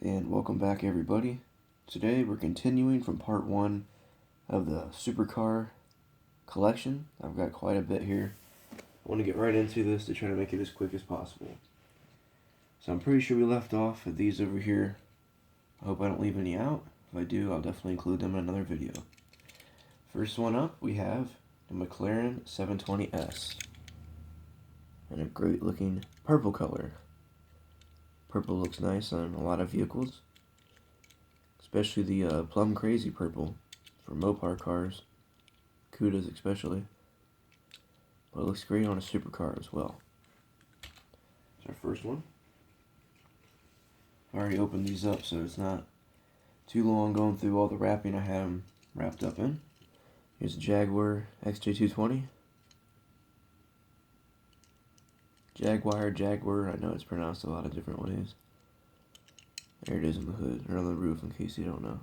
And welcome back, everybody. Today we're continuing from part 1 of the supercar collection. I've got quite a bit here. I want to get right into this to try to make it as quick as possible. So I'm pretty sure we left off at these over here. I hope I don't leave any out. If I do, I'll definitely include them in another video. First one up, we have the McLaren 720S. And a great looking purple color. Purple looks nice on a lot of vehicles, especially the plum crazy purple for Mopar cars, Cudas especially. But it looks great on a supercar as well. It's our first one. I already opened these up, so it's not too long going through all the wrapping I had them wrapped up in. Here's a Jaguar XJ220. Jaguar, I know it's pronounced a lot of different ways. There it is on the hood, or on the roof in case you don't know.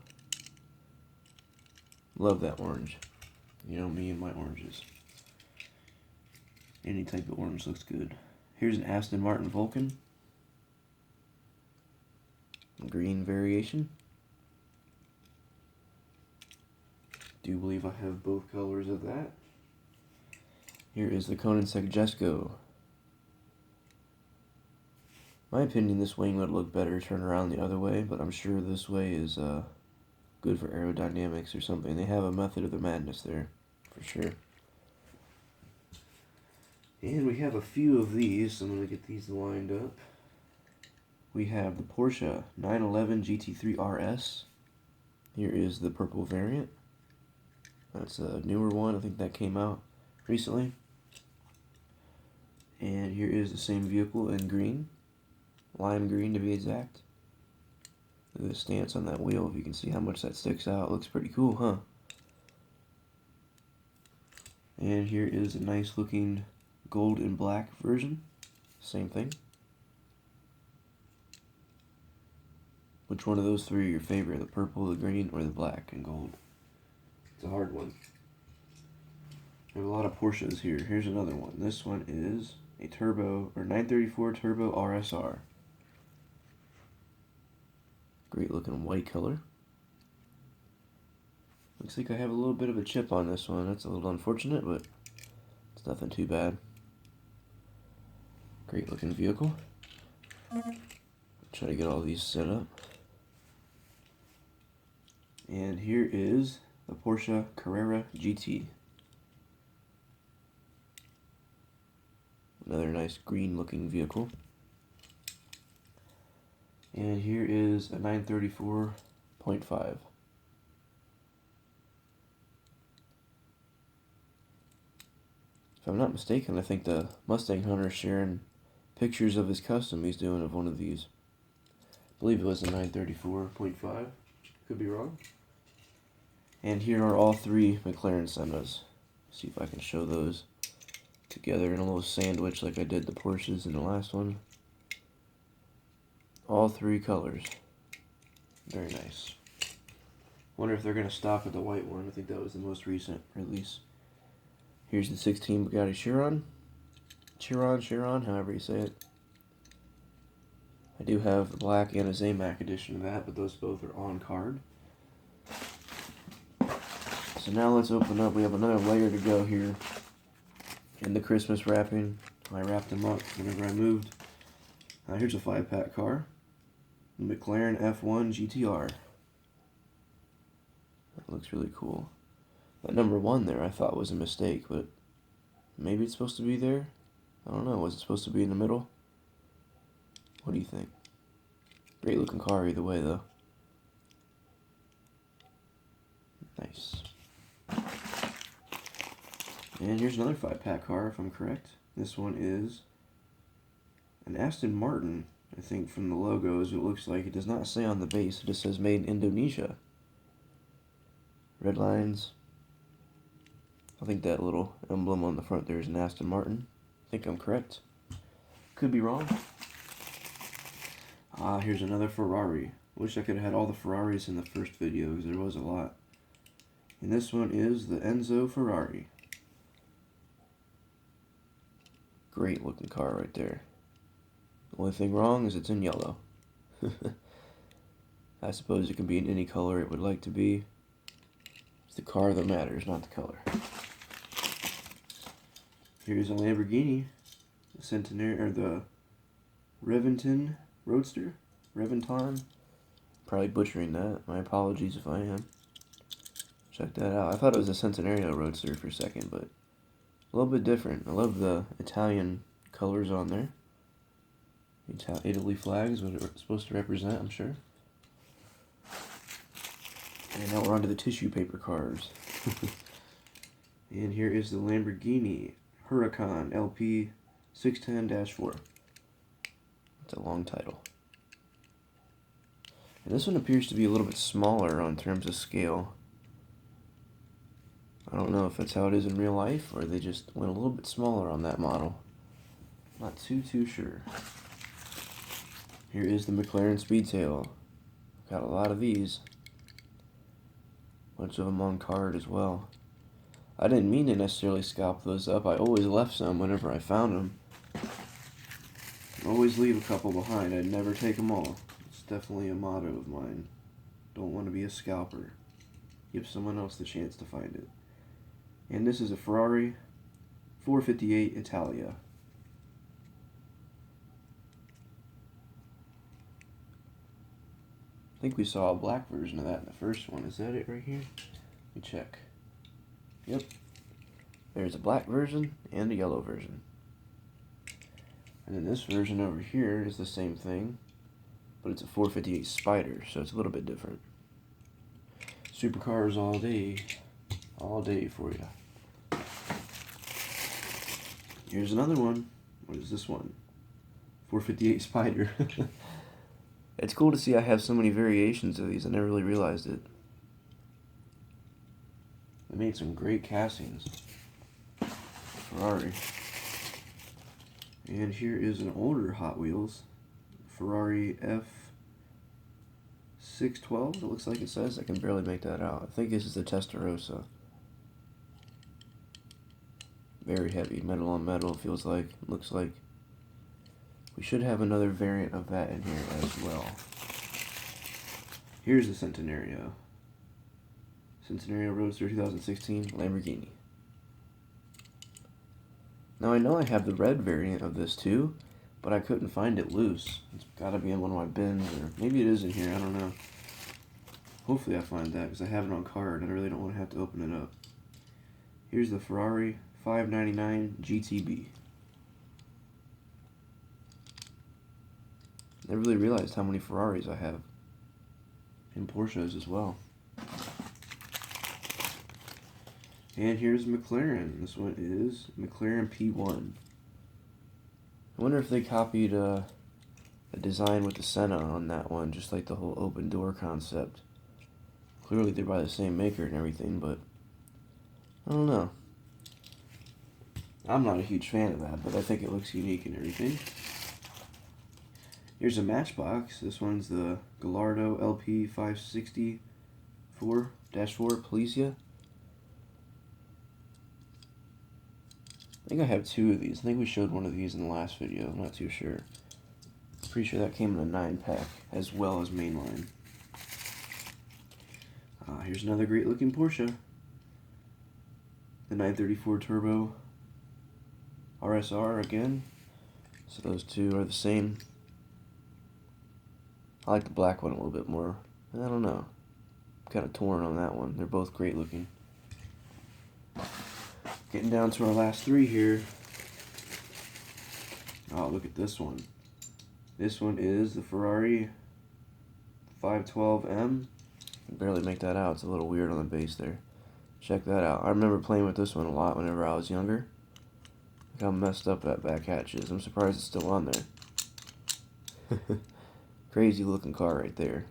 Love that orange. You know me and my oranges. Any type of orange looks good. Here's an Aston Martin Vulcan. Green variation. Do believe I have both colors of that. Here is the Koenigsegg Jesko. My opinion, this wing would look better turned around the other way, but I'm sure this way is good for aerodynamics or something. They have a method of the madness there, for sure. And we have a few of these, so I'm going to get these lined up. We have the Porsche 911 GT3 RS. Here is the purple variant. That's a newer one. I think that came out recently. And here is the same vehicle in green. Lime green to be exact. Look at the stance on that wheel. If you can see how much that sticks out. It looks pretty cool, huh? And here is a nice looking gold and black version. Same thing. Which one of those three are your favorite? The purple, the green, or the black and gold? It's a hard one. We have a lot of Porsches here. Here's another one. This one is a turbo, or 934 Turbo RSR. Great looking white color. Looks like I have a little bit of a chip on this one. That's a little unfortunate, but it's nothing too bad. Great looking vehicle. Try to get all these set up. And here is the Porsche Carrera GT. Another nice green looking vehicle. And here is a 934.5. If I'm not mistaken, I think the Mustang Hunter is sharing pictures of his custom he's doing of one of these. I believe it was a 934.5. Could be wrong. And here are all three McLaren Sennas. See if I can show those together in a little sandwich like I did the Porsches in the last one. All three colors. Very nice. Wonder if they're going to stop at the white one. I think that was the most recent release. Here's the 16 Bugatti Chiron. Chiron, however you say it. I do have the black and a Zamac edition of that, but those both are on card. So now let's open up. We have another layer to go here in the Christmas wrapping. I wrapped them up whenever I moved. Here's a 5-pack car. The McLaren F1 GTR. That looks really cool. That number 1 there I thought was a mistake, but maybe it's supposed to be there? I don't know. Was it supposed to be in the middle? What do you think? Great looking car either way, though. Nice. And here's another 5-pack car, if I'm correct. This one is an Aston Martin. I think from the logos it looks like. It does not say on the base. It just says made in Indonesia. Red lines. I think that little emblem on the front there is an Aston Martin. I think I'm correct. Could be wrong. Here's another Ferrari. Wish I could have had all the Ferraris in the first video because there was a lot. And this one is the Enzo Ferrari. Great looking car right there. The only thing wrong is it's in yellow. I suppose it can be in any color it would like to be. It's the car that matters, not the color. Here's a Lamborghini, the Centenario, or the Reventon Roadster. Reventon. Probably butchering that. My apologies if I am. Check that out. I thought it was a Centenario Roadster for a second, but a little bit different. I love the Italian colors on there. Italy flag is what it's supposed to represent, I'm sure. And now we're on to the tissue paper cars. And here is the Lamborghini Huracan LP 610-4. It's a long title. And this one appears to be a little bit smaller on terms of scale. I don't know if that's how it is in real life, or they just went a little bit smaller on that model. Not too sure. Here is the McLaren Speedtail. Got a lot of these. Bunch of them on card as well. I didn't mean to necessarily scalp those up. I always left some whenever I found them. Always leave a couple behind. I'd never take them all. It's definitely a motto of mine. Don't want to be a scalper. Give someone else the chance to find it. And this is a Ferrari 458 Italia. I think we saw a black version of that in the first one. Is that it right here? Let me check. Yep. There's a black version and a yellow version. And then this version over here is the same thing, but it's a 458 Spider, so it's a little bit different. Supercars all day for you. Here's another one. What is this one? 458 Spider. It's cool to see I have so many variations of these. I never really realized it. They made some great castings. Ferrari. And here is an older Hot Wheels. Ferrari F612, it looks like it says. I can barely make that out. I think this is the Testarossa. Very heavy. Metal on metal, feels like. Looks like. We should have another variant of that in here as well. Here's the Centenario. Centenario Roadster 2016 Lamborghini. Now I know I have the red variant of this too, but I couldn't find it loose. It's gotta be in one of my bins, or maybe it is in here, I don't know. Hopefully I find that, because I have it on card and I really don't want to have to open it up. Here's the Ferrari 599 GTB. I never really realized how many Ferraris I have. And Porsches as well. And here's McLaren. This one is McLaren P1. I wonder if they copied a design with the Senna on that one, just like the whole open door concept. Clearly they're by the same maker and everything, but I don't know. I'm not a huge fan of that, but I think it looks unique and everything. Here's a Matchbox. This one's the Gallardo LP 560 4-4 Policia. I think I have two of these. I think we showed one of these in the last video. I'm not too sure. Pretty sure that came in a 9-pack as well as mainline. Here's another great looking Porsche. The 934 Turbo RSR again. So those two are the same. I like the black one a little bit more. I don't know. I'm kind of torn on that one. They're both great looking. Getting down to our last three here. Oh, look at this one. This one is the Ferrari 512M. I can barely make that out. It's a little weird on the base there. Check that out. I remember playing with this one a lot whenever I was younger. Look how messed up that back hatch is. I'm surprised it's still on there. Crazy looking car right there.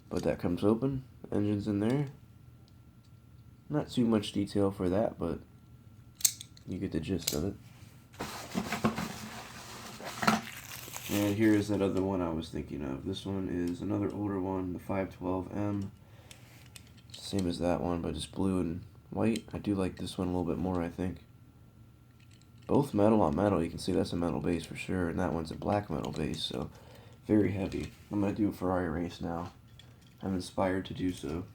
But that comes open. Engine's in there. Not too much detail for that, but you get the gist of it. And here is that other one I was thinking of. This one is another older one, the 512M. Same as that one, but just blue and white. I do like this one a little bit more, I think. Both metal on metal. You can see that's a metal base for sure, and that one's a black metal base, so very heavy. I'm going to do a Ferrari race now. I'm inspired to do so.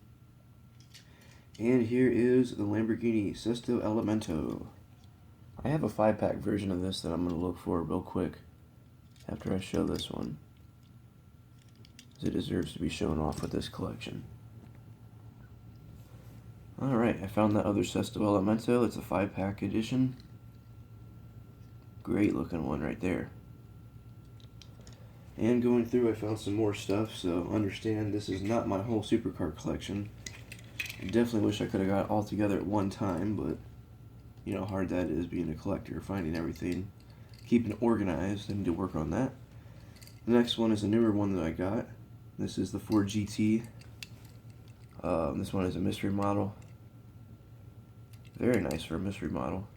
And here is the Lamborghini Sesto Elemento. I have a 5-pack version of this that I'm going to look for real quick after I show this one, it deserves to be shown off with this collection. Alright, I found that other Sesto Elemento. It's a 5-pack edition. Great looking one right there. And going through, I found some more stuff, so understand this is not my whole supercar collection. I definitely wish I could have got it all together at one time, but you know how hard that is being a collector, finding everything, keeping it organized. I need to work on that. The next one is a newer one that I got. This is the Ford GT. This one is a mystery model. Very nice for a mystery model.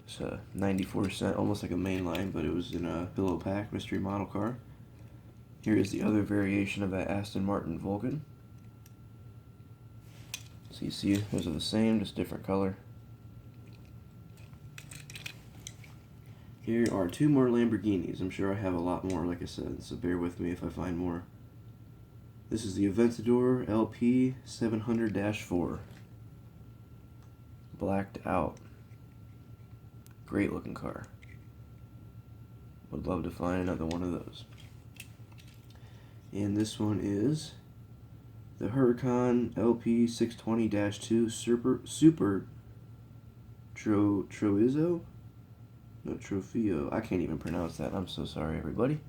It's a 94 cent, almost like a mainline, but it was in a pillow pack mystery model car. Here is the other variation of that Aston Martin Vulcan. So you see, those are the same, just different color. Here are 2 more Lamborghinis. I'm sure I have a lot more, like I said, so bear with me if I find more. This is the Aventador LP 700-4. Blacked out. Great looking car. Would love to find another one of those. And this one is the Huracan LP 620-2 Super Troizo? No, Trofeo. I can't even pronounce that. I'm so sorry, everybody.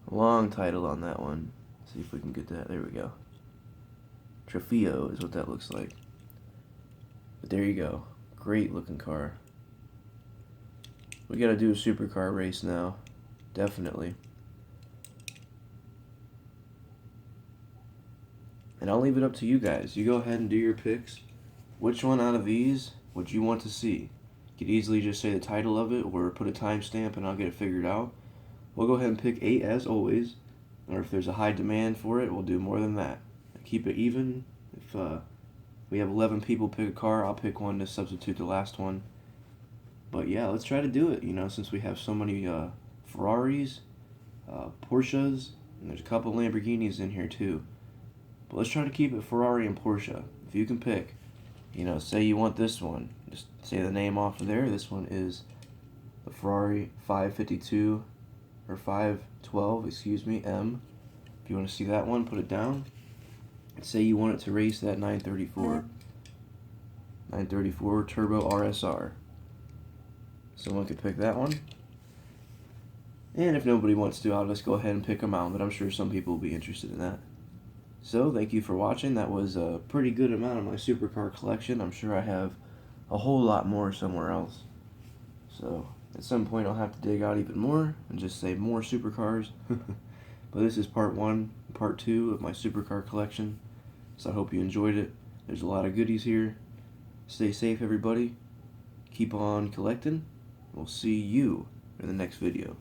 Long title on that one. See if we can get that. There we go. Trofeo is what that looks like. But there you go. Great looking car. We gotta do a supercar race now. Definitely. And I'll leave it up to you guys. You go ahead and do your picks. Which one out of these would you want to see? You could easily just say the title of it or put a timestamp and I'll get it figured out. We'll go ahead and pick 8 as always. Or if there's a high demand for it, we'll do more than that. Keep it even. If we have 11 people pick a car, I'll pick one to substitute the last one. But yeah, let's try to do it, you know, since we have so many Ferraris, Porsches, and there's a couple Lamborghinis in here too. But let's try to keep it Ferrari and Porsche. If you can pick, you know, say you want this one, just say the name off of there. This one is the Ferrari 552, or 512, excuse me, M. If you want to see that one, put it down. And say you want it to race that 934 Turbo RSR. Someone could pick that one. And if nobody wants to, I'll just go ahead and pick them out, but I'm sure some people will be interested in that. So, thank you for watching. That was a pretty good amount of my supercar collection. I'm sure I have a whole lot more somewhere else. So, at some point I'll have to dig out even more and just say more supercars. But this is part 1, part 2 of my supercar collection. So I hope you enjoyed it. There's a lot of goodies here. Stay safe, everybody. Keep on collecting. We'll see you in the next video.